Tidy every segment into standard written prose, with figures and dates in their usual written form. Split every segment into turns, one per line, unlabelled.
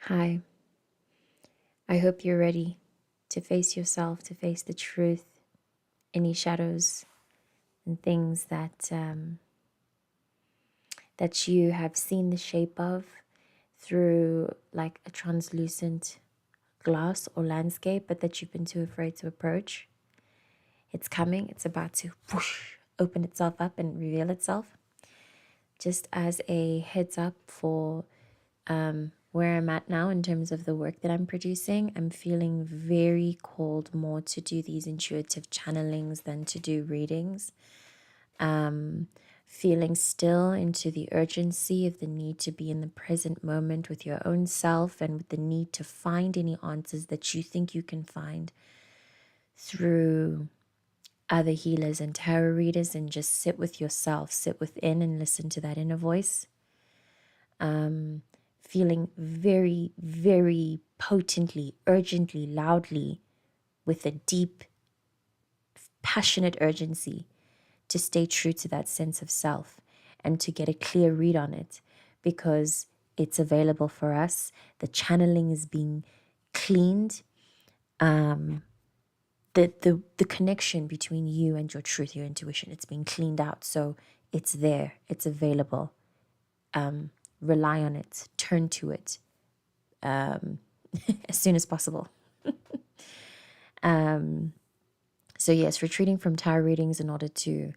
Hi, I hope you're ready to face yourself, to face the truth, any shadows and things that you have seen the shape of through like a translucent glass or landscape, but that you've been too afraid to approach. It's coming, it's about to whoosh, open itself up and reveal itself. Just as a heads up for where I'm at now in terms of the work that I'm producing, I'm feeling very called more to do these intuitive channelings than to do readings. Feeling still into the urgency of the need to be in the present moment with your own self and with the need to find any answers that you think you can find through other healers and tarot readers, and just sit with yourself, sit within and listen to that inner voice. Feeling very, very potently, urgently, loudly, with a deep, passionate urgency to stay true to that sense of self and to get a clear read on it, because it's available for us. The channeling is being cleaned. The connection between you and your truth, your intuition, it's being cleaned out. So it's there, it's available. Rely on it, turn to it as soon as possible. So yes, retreating from tarot readings in order to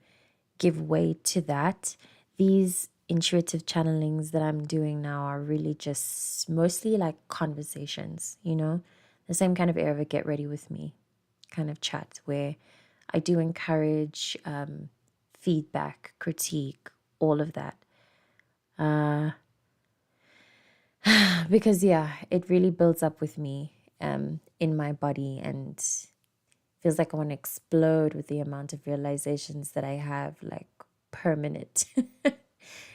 give way to that. These intuitive channelings that I'm doing now are really just mostly like conversations, the same kind of air of a get ready with me kind of chat, where I do encourage feedback, critique, all of that. Because it really builds up with me in my body, and feels like I want to explode with the amount of realizations that I have, like, per minute.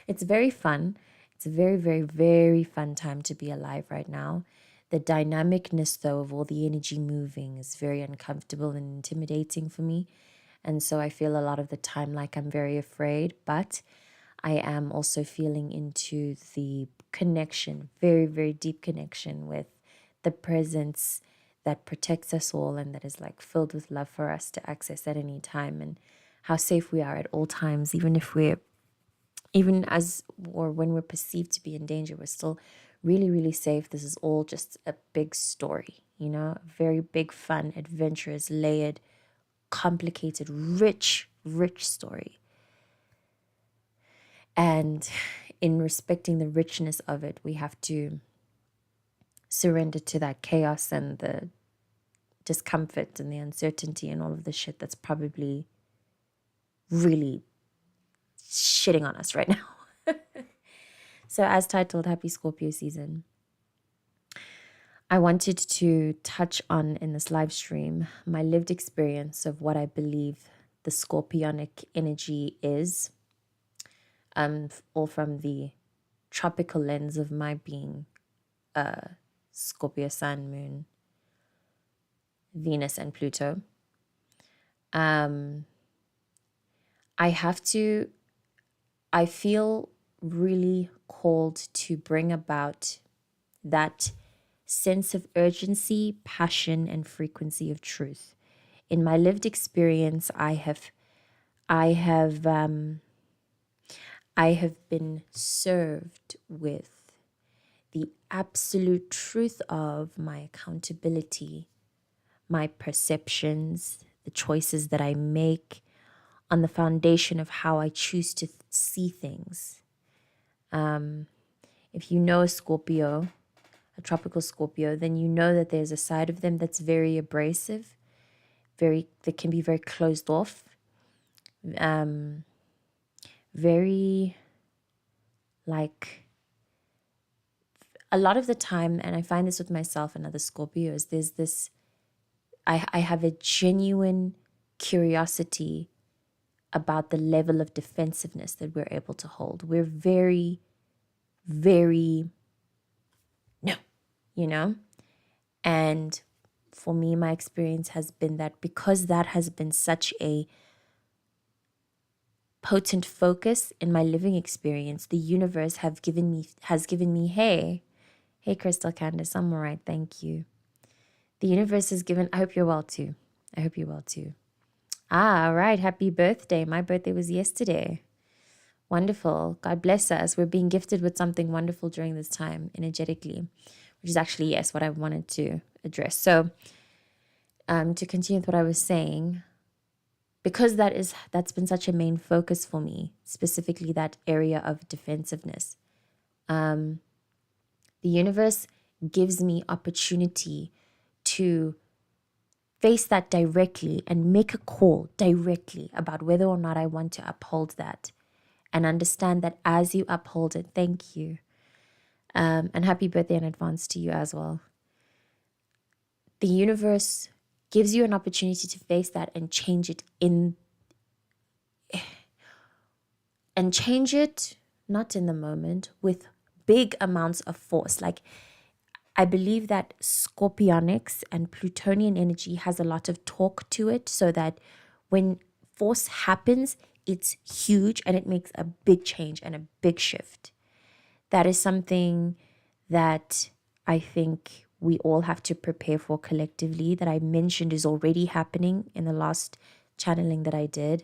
It's very fun. It's a very, very, very fun time to be alive right now. The dynamicness, though, of all the energy moving is very uncomfortable and intimidating for me. And so I feel a lot of the time like I'm very afraid, but I am also feeling into the connection, very, very deep connection with the presence that protects us all and that is like filled with love for us to access at any time, and how safe we are at all times, even as or when we're perceived to be in danger, we're still really, really safe. This is all just a big story, a very big, fun, adventurous, layered, complicated, rich, rich story. And in respecting the richness of it, we have to surrender to that chaos and the discomfort and the uncertainty and all of the shit that's probably really shitting on us right now. So, as titled, Happy Scorpio Season, I wanted to touch on in this live stream my lived experience of what I believe the scorpionic energy is, all from the tropical lens of my being Scorpio Sun, Moon, Venus, and Pluto. I feel really called to bring about that sense of urgency, passion, and frequency of truth. In my lived experience, I have been served with the absolute truth of my accountability, my perceptions, the choices that I make on the foundation of how I choose to see things. If you know a Scorpio, a tropical Scorpio, then you know that there's a side of them that's very abrasive, that can be very closed off, very like a lot of the time, and I find this with myself and other Scorpios, there's this, I have a genuine curiosity about the level of defensiveness that we're able to hold. We're very, very, no, And for me, my experience has been that because that has been such a potent focus in my living experience, the universe has given me, hey, Hey, Crystal Candace, I'm all right, thank you. The universe has given, I hope you're well too. I hope you're well too. Ah, all right, happy birthday. My birthday was yesterday. Wonderful. God bless us. We're being gifted with something wonderful during this time, energetically, which is actually, yes, what I wanted to address. So, to continue with what I was saying, because that's been such a main focus for me, specifically that area of defensiveness. The universe gives me opportunity to face that directly and make a call directly about whether or not I want to uphold that, and understand that as you uphold it, thank you. And happy birthday in advance to you as well. The universe gives you an opportunity to face that and change it not in the moment, with big amounts of force. Like, I believe that Scorpionics and Plutonian energy has a lot of torque to it, so that when force happens, it's huge and it makes a big change and a big shift. That is something that I think we all have to prepare for collectively, that I mentioned is already happening in the last channeling that I did.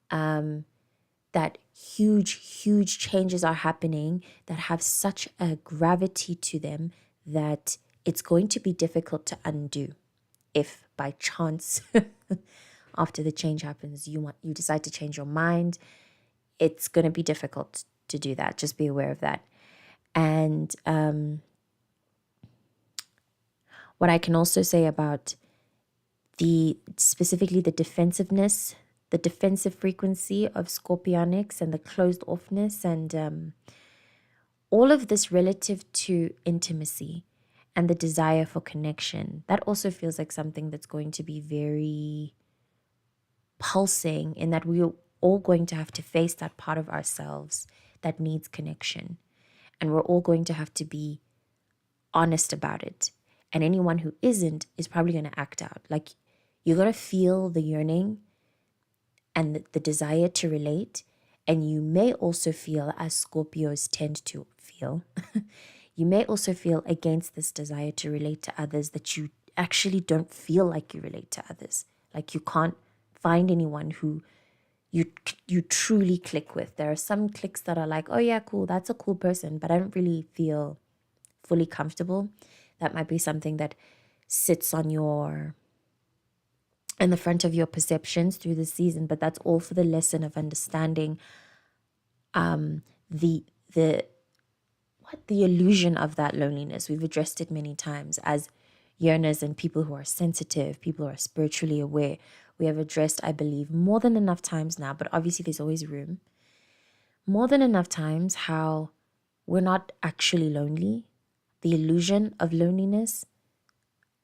That huge changes are happening that have such a gravity to them that it's going to be difficult to undo. If by chance after the change happens you decide to change your mind, it's going to be difficult to do that. Just be aware of that. And what I can also say about specifically the defensiveness, the defensive frequency of Scorpionics and the closed offness, and all of this relative to intimacy and the desire for connection, that also feels like something that's going to be very pulsing, in that we're all going to have to face that part of ourselves that needs connection. And we're all going to have to be honest about it. And anyone who isn't is probably going to act out. Like, you're going to feel the yearning and the desire to relate. And you may also feel, as Scorpios tend to feel, you may also feel against this desire to relate to others, that you actually don't feel like you relate to others. Like, you can't find anyone who you truly click with. There are some clicks that are like, oh yeah, cool, that's a cool person, but I don't really feel fully comfortable. That might be something that sits on in the front of your perceptions through the season, but that's all for the lesson of understanding the the illusion of that loneliness. We've addressed it many times as yearners and people who are sensitive, people who are spiritually aware. We have addressed, I believe, more than enough times now, but obviously there's always room. More than enough times how we're not actually lonely. The illusion of loneliness,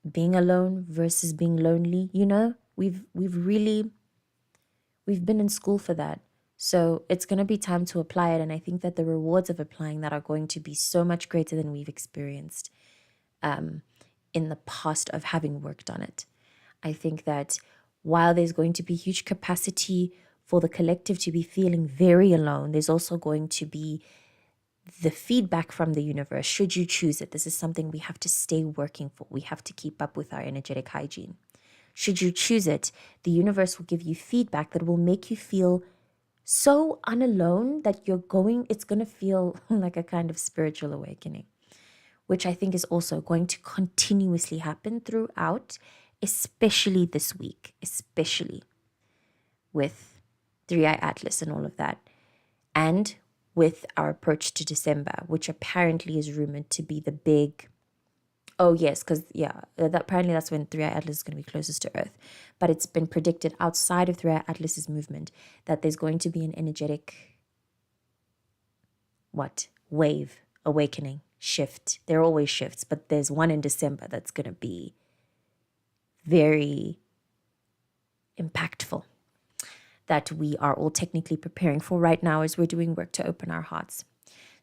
being alone versus being lonely, we've been in school for that. So it's going to be time to apply it. And I think that the rewards of applying that are going to be so much greater than we've experienced in the past of having worked on it. I think that while there's going to be huge capacity for the collective to be feeling very alone, there's also going to be the feedback from the universe, should you choose it. This is something we have to stay working for. We have to keep up with our energetic hygiene. Should you choose it, the universe will give you feedback that will make you feel so unalone that it's going to feel like a kind of spiritual awakening, which I think is also going to continuously happen throughout, especially this week, especially with Three Eye Atlas and all of that. And with our approach to December, which apparently is rumored to be the big, oh yes, because apparently that's when Three Eye Atlas is going to be closest to Earth. But it's been predicted outside of Three Eye Atlas's movement that there's going to be an energetic, wave, awakening, shift. There are always shifts, but there's one in December that's going to be very impactful, that we are all technically preparing for right now as we're doing work to open our hearts.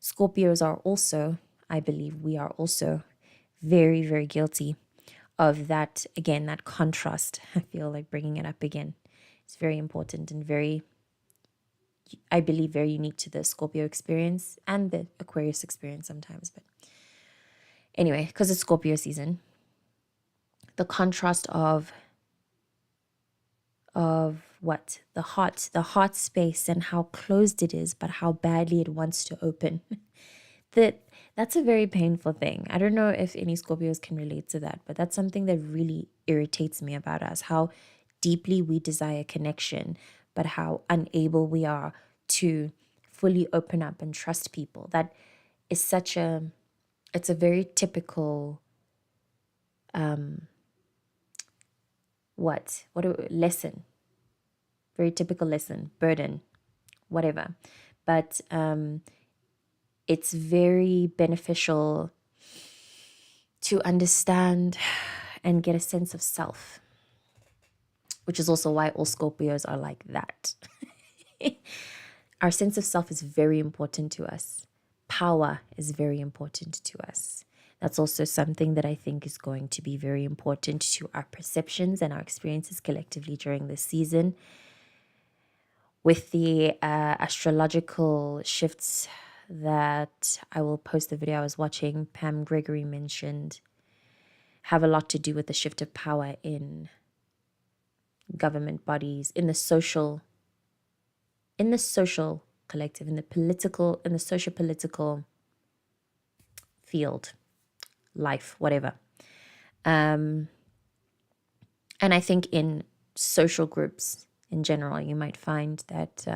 Scorpios are also, I believe we are also very, very guilty of that, again, that contrast. I feel like bringing it up again. It's very important and very, I believe, very unique to the Scorpio experience and the Aquarius experience sometimes. But Anyway, because it's Scorpio season, the contrast of what the heart space and how closed it is, but how badly it wants to open. that that's a very painful thing. I don't know if any Scorpios can relate to that, but that's something that really irritates me about us, how deeply we desire connection, but how unable we are to fully open up and trust people. That is it's a very typical lesson, very typical lesson, burden, whatever. But it's very beneficial to understand and get a sense of self, which is also why all Scorpios are like that. Our sense of self is very important to us. Power is very important to us. That's also something that I think is going to be very important to our perceptions and our experiences collectively during this season. With the astrological shifts that I will post, the video I was watching, Pam Gregory mentioned, have a lot to do with the shift of power in government bodies, in the social collective, in the social political field, life, whatever. And I think in social groups in general, you might find that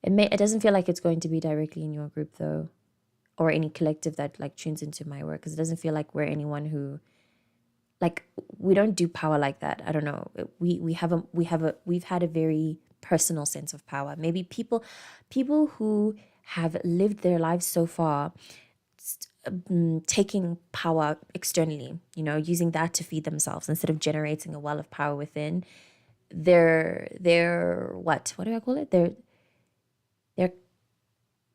it doesn't feel like it's going to be directly in your group though, or any collective that like tunes into my work, because it doesn't feel like we're anyone who, like, we don't do power like that. I don't know. We've had a very personal sense of power. Maybe people who have lived their lives so far taking power externally, using that to feed themselves instead of generating a well of power within. They're what do I call it? They're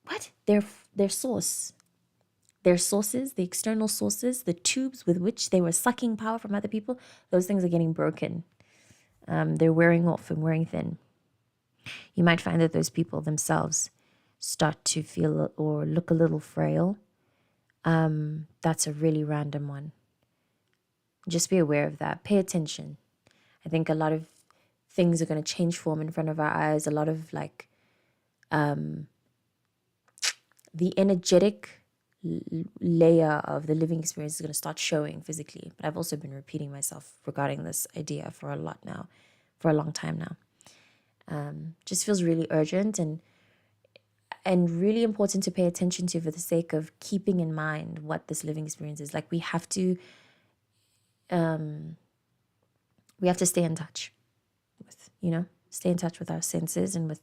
what? Their source. Their sources, the external sources, the tubes with which they were sucking power from other people, those things are getting broken. They're wearing off and wearing thin. You might find that those people themselves start to feel or look a little frail. That's a really random one. Just be aware of that. Pay attention. I think a lot of things are going to change form in front of our eyes. A lot of the energetic layer of the living experience is going to start showing physically. But I've also been repeating myself regarding this idea for a long time now. Just feels really urgent and really important to pay attention to, for the sake of keeping in mind what this living experience is. Like, we have to stay in touch with our senses and with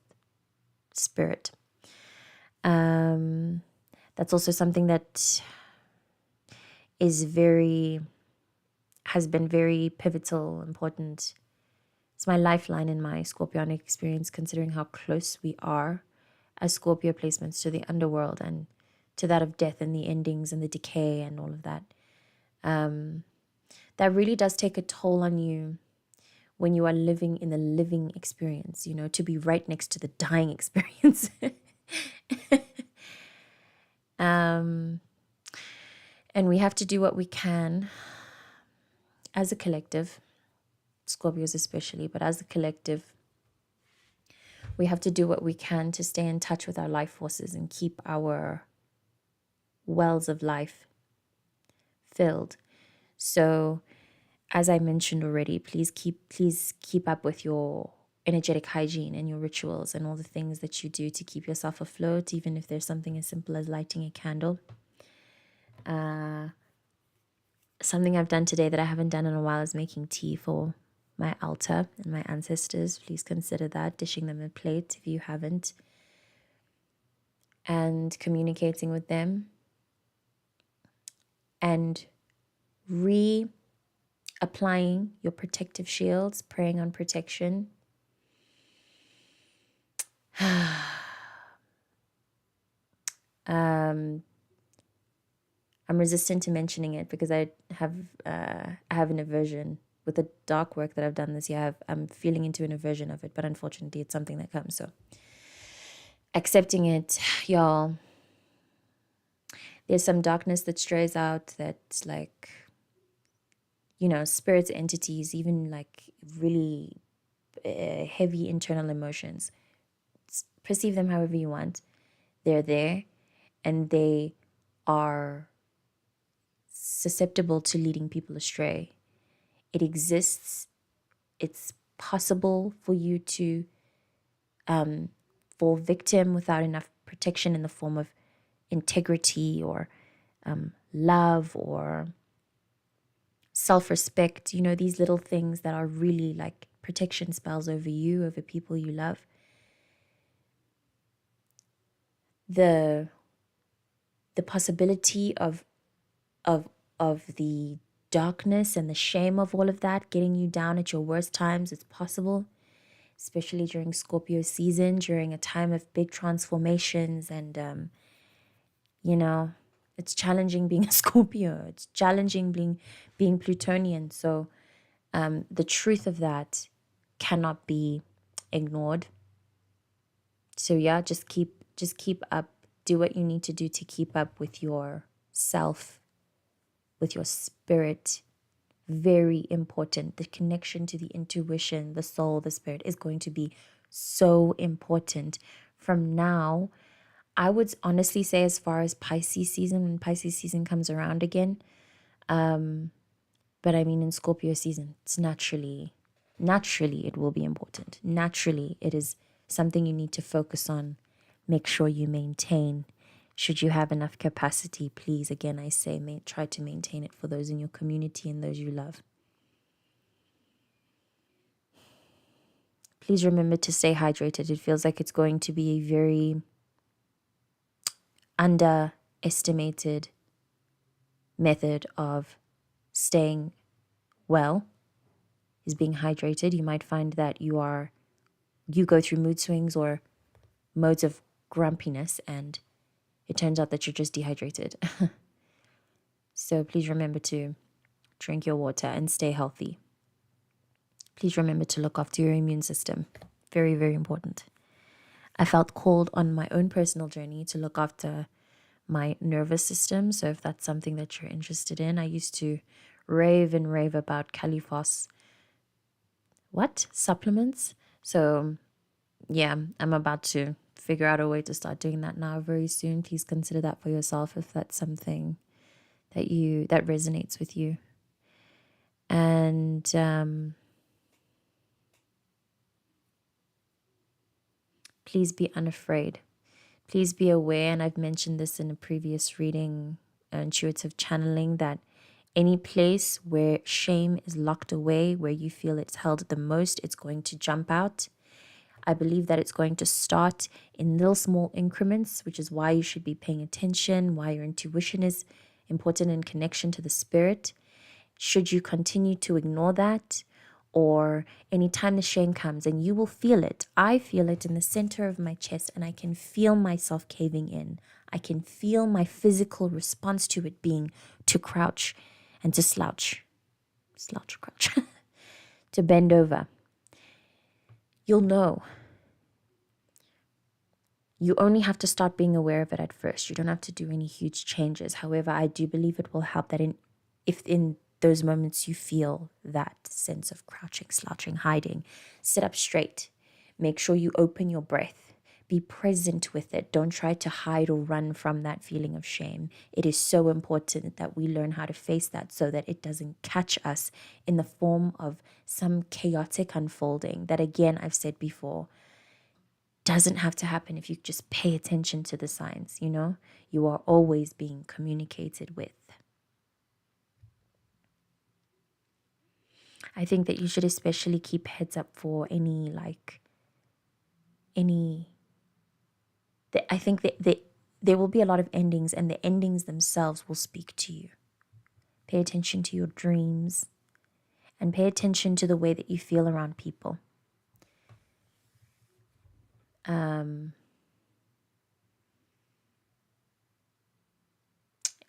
spirit. That's also something that has been very pivotal, important. It's my lifeline in my Scorpionic experience, considering how close we are as Scorpio placements to the underworld and to that of death and the endings and the decay and all of that. That really does take a toll on you when you are living in the living experience, to be right next to the dying experience. And we have to do what we can as a collective, Scorpios especially, but as a collective, we have to do what we can to stay in touch with our life forces and keep our wells of life filled. So, as I mentioned already, please keep up with your energetic hygiene and your rituals and all the things that you do to keep yourself afloat, even if there's something as simple as lighting a candle. Something I've done today that I haven't done in a while is making tea for my altar and my ancestors. Please consider that, dishing them a plate if you haven't, and communicating with them and applying your protective shields, praying on protection. I'm resistant to mentioning it because I have an aversion with the dark work that I've done this year. I'm feeling into an aversion of it, but unfortunately it's something that comes. So accepting it, y'all. There's some darkness that strays out, that like, spirits, entities, even like really heavy internal emotions. Perceive them however you want. They're there, and they are susceptible to leading people astray. It exists. It's possible for you to fall victim without enough protection in the form of integrity or love or self-respect. These little things that are really like protection spells over you, over people you love. The possibility of the darkness and the shame of all of that getting you down at your worst times, it's possible, especially during Scorpio season, during a time of big transformations. And it's challenging being a Scorpio. It's challenging being Plutonian. So the truth of that cannot be ignored. So yeah, just keep up. Do what you need to do to keep up with yourself, with your spirit. Very important. The connection to the intuition, the soul, the spirit is going to be so important from now. I would honestly say, as far as Pisces season, when Pisces season comes around again. But I mean, in Scorpio season, it's naturally it will be important. Naturally, it is something you need to focus on. Make sure you maintain. Should you have enough capacity, please, again, I say, try to maintain it for those in your community and those you love. Please remember to stay hydrated. It feels like it's going to be a very underestimated method of staying well, is being hydrated. You might find that you go through mood swings or modes of grumpiness, and it turns out that you're just dehydrated. So please remember to drink your water and stay healthy. Please remember to look after your immune system. Very, very important. I felt called on my own personal journey to look after my nervous system. So if that's something that you're interested in, I used to rave about Califos supplements. So yeah, I'm about to figure out a way to start doing that now very soon. Please consider that for yourself if that's something that resonates with you. And please be unafraid. Please be aware, and I've mentioned this in a previous reading, intuitive channeling, that any place where shame is locked away, where you feel it's held the most, it's going to jump out. I believe that it's going to start in little small increments, which is why you should be paying attention, why your intuition is important in connection to the spirit. Should you continue to ignore that, or anytime the shame comes, and you will feel it. I feel it in the center of my chest, and I can feel myself caving in. I can feel my physical response to it being to crouch and to crouch, to bend over. You'll know. You only have to start being aware of it at first. You don't have to do any huge changes. However, I do believe it will help that if in those moments you feel that sense of crouching, slouching, hiding, sit up straight. Make sure you open your breath. Be present with it. Don't try to hide or run from that feeling of shame. It is so important that we learn how to face that so that it doesn't catch us in the form of some chaotic unfolding that, again, I've said before, doesn't have to happen if you just pay attention to the signs. You are always being communicated with. I think that you should especially keep heads up for I think that there will be a lot of endings, and the endings themselves will speak to you. Pay attention to your dreams, and pay attention to the way that you feel around people.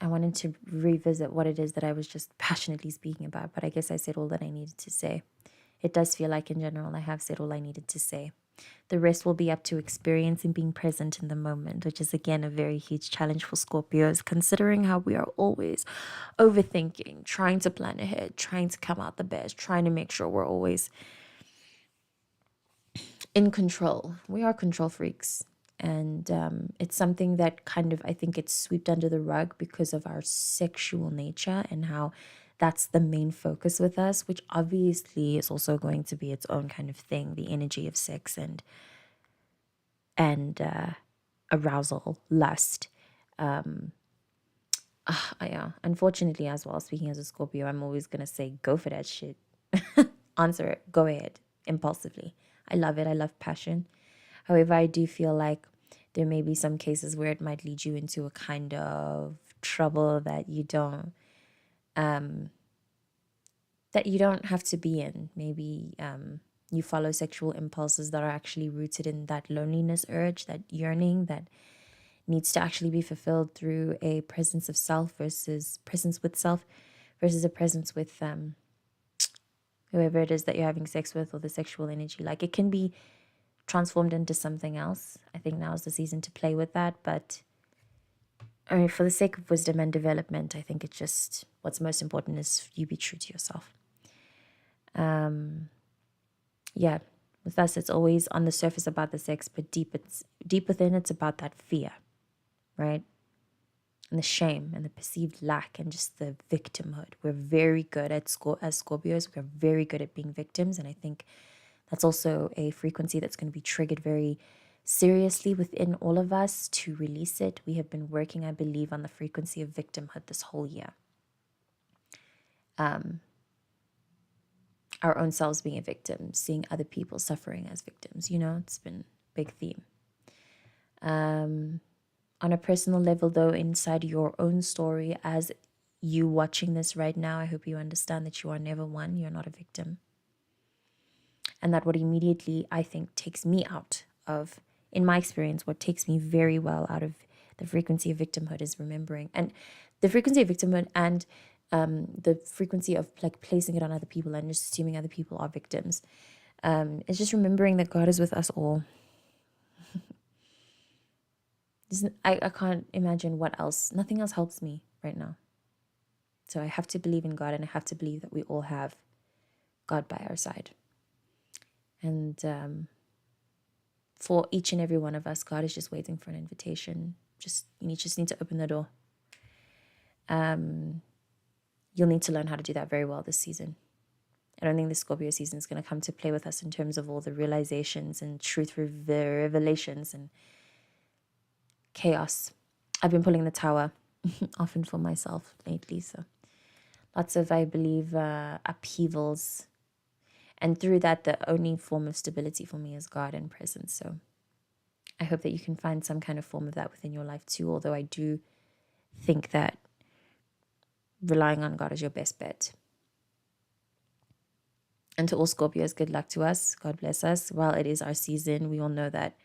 I wanted to revisit what it is that I was just passionately speaking about, but I guess I said all that I needed to say. It does feel like in general I have said all I needed to say. The rest will be up to experience and being present in the moment, which is again a very huge challenge for Scorpios, considering how we are always overthinking, trying to plan ahead, trying to come out the best, trying to make sure we're always in control. We are control freaks. And it's something that kind of, I think it's swept under the rug because of our sexual nature and how that's the main focus with us, which obviously is also going to be its own kind of thing, the energy of sex and arousal, lust. Yeah, unfortunately, as well, speaking as a Scorpio, I'm always going to say, go for that shit. Answer it. Go ahead. Impulsively. I love it. I love passion. However, I do feel like there may be some cases where it might lead you into a kind of trouble that you don't have to be in. Maybe you follow sexual impulses that are actually rooted in that loneliness urge, that yearning that needs to actually be fulfilled through a presence of self versus presence with self versus a presence with whoever it is that you're having sex with, or the sexual energy. Like, it can be transformed into something else. I think now is the season to play with that. But I mean, for the sake of wisdom and development, I think it's just what's most important is you be true to yourself. Yeah, with us, it's always on the surface about the sex, but deep within, it's about that fear, right? And the shame and the perceived lack and just the victimhood. We're very good at as Scorpios. We're very good at being victims, and I think that's also a frequency that's going to be triggered very seriously within all of us to release it. We have been working, I believe, on the frequency of victimhood this whole year. Our own selves being a victim, seeing other people suffering as victims. It's been a big theme. On a personal level, though, inside your own story, as you watching this right now, I hope you understand that you are never one. You're not a victim. And that what immediately, I think, takes me out of, in my experience, what takes me very well out of the frequency of victimhood is remembering. And the frequency of victimhood and the frequency of like placing it on other people and just assuming other people are victims. It's just remembering that God is with us all. I can't imagine what else. Nothing else helps me right now. So I have to believe in God, and I have to believe that we all have God by our side. And for each and every one of us, God is just waiting for an invitation. You just need to open the door. You'll need to learn how to do that very well this season. I don't think the Scorpio season is going to come to play with us in terms of all the realizations and truth revelations and chaos. I've been pulling the tower often for myself lately, so lots of, I believe, upheavals. And through that, the only form of stability for me is God and presence. So I hope that you can find some kind of form of that within your life too, although I do think that relying on God is your best bet. And to all Scorpios, good luck to us. God bless us. While it is our season, we all know that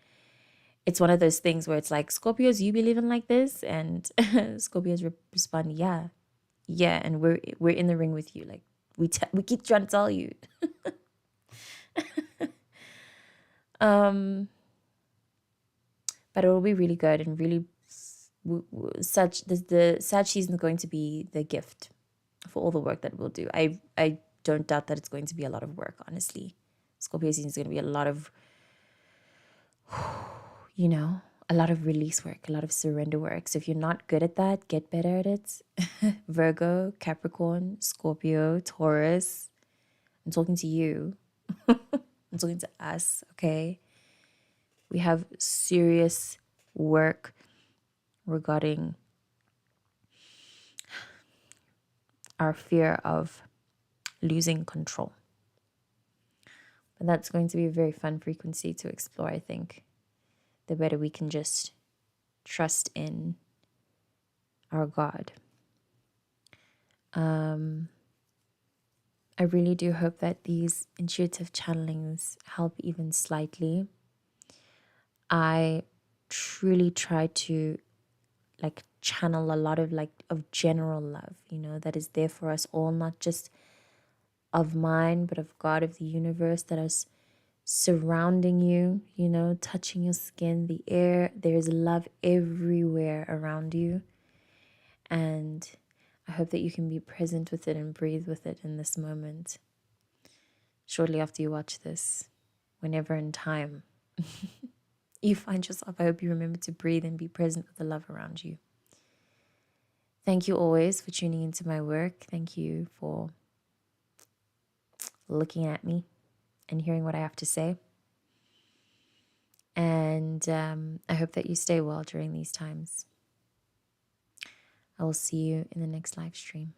it's one of those things where it's like, Scorpios, you be living like this? And Scorpios respond, yeah. And we're in the ring with you. Like, we keep trying to tell you. But it will be really good and really the Sag season is going to be the gift for all the work that we'll do. I don't doubt that it's going to be a lot of work, honestly. Scorpio season is going to be a lot of, a lot of release work, a lot of surrender work. So if you're not good at that, get better at it. Virgo, Capricorn, Scorpio, Taurus. I'm talking to you. I'm talking to us, okay? We have serious work regarding our fear of losing control. But that's going to be a very fun frequency to explore, I think. The better we can just trust in our God. I really do hope that these intuitive channelings help even slightly. I truly try to channel a lot of general love, that is there for us all, not just of mine, but of God, of the universe, that is surrounding you, touching your skin, the air. There's love everywhere around you. And I hope that you can be present with it and breathe with it in this moment. Shortly after you watch this, whenever in time you find yourself, I hope you remember to breathe and be present with the love around you. Thank you always for tuning into my work. Thank you for looking at me and hearing what I have to say. And I hope that you stay well during these times. I will see you in the next live stream.